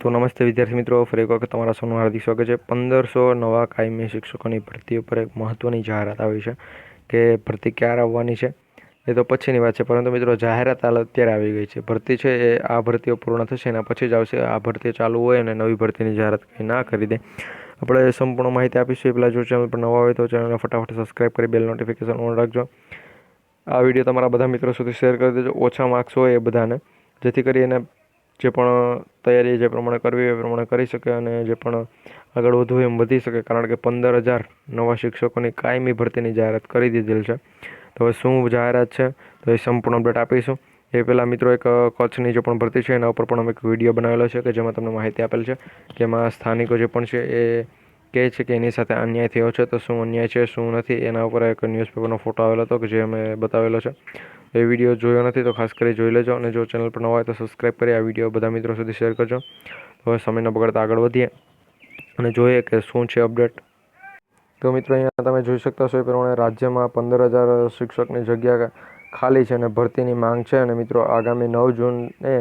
તો નમસ્તે વિદ્યાર્થી મિત્રો, ફરી એક વખત તમારા સૌનું હાર્દિક સ્વાગત છે. 1500 નવા કાયમી શિક્ષકોની ભરતી ઉપર એક મહત્ત્વની જાહેરાત આવી છે કે ભરતી ક્યારે આવવાની છે એ તો પછીની વાત છે, પરંતુ મિત્રો જાહેરાત હાલ અત્યારે આવી ગઈ છે. ભરતી છે એ આ ભરતીઓ પૂર્ણ થશે એના પછી જ આવશે. આ ભરતી ચાલુ હોય અને નવી ભરતીની જાહેરાત કંઈ ના કરી દે. આપણે સંપૂર્ણ માહિતી આપીશું. એ પહેલાં જો ચેનલ પર નવા હોય તો ચેનલને ફટાફટ સબસ્ક્રાઈબ કરી બેલ નોટિફિકેશન ઓન રાખજો. આ વિડીયો તમારા બધા મિત્રો સુધી શેર કરી દેજો. ઓછા માર્ક્સ હોય એ બધાને, જેથી કરીને જે પણ તૈયારી જે પ્રમાણે કરવી એ પ્રમાણે કરી શકે અને જે પણ આગળ વધવું એમ વધી શકે. કારણ કે 15,000 નવા શિક્ષકોની કાયમી ભરતીની જાહેરાત કરી દીધેલ છે. તો હવે શું જાહેરાત છે તો એ સંપૂર્ણ અપડેટ આપીશું. એ પહેલાં મિત્રો એક કચ્છની જે પણ ભરતી છે એના ઉપર પણ અમે એક વિડીયો બનાવેલો છે કે જેમાં તમને માહિતી આપેલ છે કે એમાં સ્થાનિકો જે પણ છે એ કહે છે કે એની સાથે અન્યાય થયો છે. તો શું અન્યાય છે શું નથી એના ઉપર એક ન્યૂઝપેપરનો ફોટો આવેલો હતો કે જે અમે બતાવેલો છે. એ વિડીયો જોયો નથી તો ખાસ કરી જોઈ લેજો, અને જો ચેનલ પર નવા હોય તો સબસ્ક્રાઈબ કરી આ વિડીયો બધા મિત્રો સુધી શેર કરજો. હવે સમય ન બગાડતા આગળ વધીએ અને જોઈએ કે શું છે અપડેટ. તો મિત્રો અહીંયા તમે જોઈ શકતા છો એ પ્રમાણે રાજ્યમાં 15,000 શિક્ષકની જગ્યા ખાલી છે અને ભરતીની માંગ છે. અને મિત્રો આગામી 9 જૂને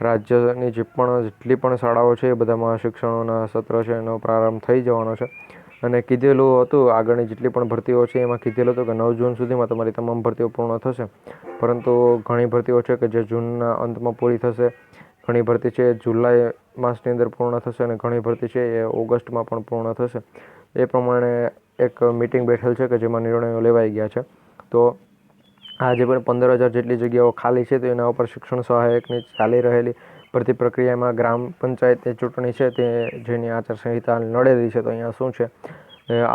રાજ્યની જેટલી પણ શાળાઓ છે એ બધામાં શિક્ષણોના સત્ર છે એનો પ્રારંભ થઈ જવાનો છે. અને કીધેલું હતું આગળની જેટલી પણ ભરતીઓ છે એમાં કીધેલું હતું કે 9 જૂન સુધીમાં તમારી તમામ ભરતીઓ પૂર્ણ થશે, પરંતુ ઘણી ભરતીઓ છે કે જે જૂનના અંતમાં પૂરી થશે, ઘણી ભરતી છે એ જુલાઈ માસની અંદર પૂર્ણ થશે અને ઘણી ભરતી છે એ ઓગસ્ટમાં પણ પૂર્ણ થશે. એ પ્રમાણે એક મિટિંગ બેઠેલ છે કે જેમાં નિર્ણયો લેવાઈ ગયા છે. તો આ જે પણ 15,000 જેટલી જગ્યાઓ ખાલી છે તો એના ઉપર શિક્ષણ સહાયકની ચાલી રહેલી ભરતી પ્રક્રિયામાં ગ્રામ પંચાયતની ચૂંટણી છે તે જેની આચારસંહિતા નડેલી છે. તો અહીંયા શું છે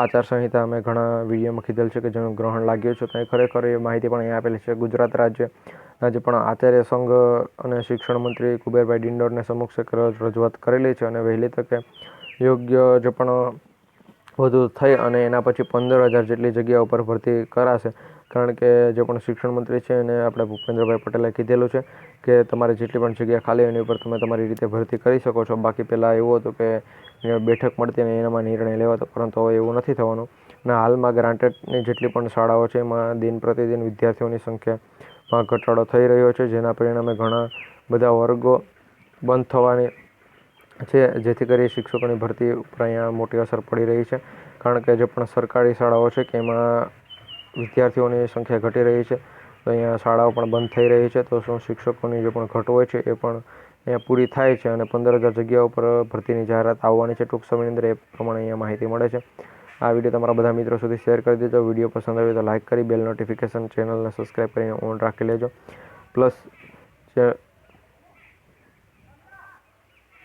આચારસંહિતા અમે ઘણા વિડીયોમાં કીધેલ છે કે જેનું ગ્રહણ લાગ્યું છે. તો એ ખરેખર એ માહિતી પણ અહીંયા આપેલી છે. ગુજરાત રાજ્યના જે પણ આચાર્ય સંઘ અને શિક્ષણ મંત્રી કુબેરભાઈ ડિંડોરને સમક્ષ એક રજૂઆત કરેલી છે અને વહેલી તકે યોગ્ય જે પણ વધુ થઈ અને એના પછી 15,000 જેટલી જગ્યા ઉપર ભરતી કરાશે. કારણ કે જે પણ શિક્ષણ મંત્રી છે એને આપણે ભૂપેન્દ્રભાઈ પટેલે કીધેલું છે કે તમારે જેટલી પણ જગ્યા ખાલી એની ઉપર તમે તમારી રીતે ભરતી કરી શકો છો. બાકી પહેલાં એવું હતું કે બેઠક મળતી અને એનામાં નિર્ણય લેવાતો, પરંતુ હવે એવું નથી થવાનું. અને હાલમાં ગ્રાન્ટેડની જેટલી પણ શાળાઓ છે એમાં દિન પ્રતિદિન વિદ્યાર્થીઓની સંખ્યામાં ઘટાડો થઈ રહ્યો છે, જેના પરિણામે ઘણા બધા વર્ગો બંધ થવાની છે, જેથી કરી શિક્ષકોની ભરતી ઉપર અહીંયા મોટી અસર પડી રહી છે. કારણ કે જે પણ સરકારી શાળાઓ છે કે એમાં વિદ્યાર્થીઓની સંખ્યા ઘટી રહી છે, તો અહીંયા શાળાઓ પણ બંધ થઈ રહી છે. તો શું શિક્ષકોની જે પણ ઘટ હોય છે એ પણ અહીંયા પૂરી થાય છે અને 15,000 જગ્યા ઉપર ભરતીની જાહેરાત આવવાની છે ટૂંક સમયની અંદર. એ પ્રમાણે અહીંયા માહિતી મળે છે. આ વિડીયો તમારા બધા મિત્રો સુધી શેર કરી દેજો. વિડીયો પસંદ આવે તો લાઇક કરી બેલ નોટિફિકેશન ચેનલને સબસ્ક્રાઈબ કરીને ઓન રાખી લેજો. પ્લસ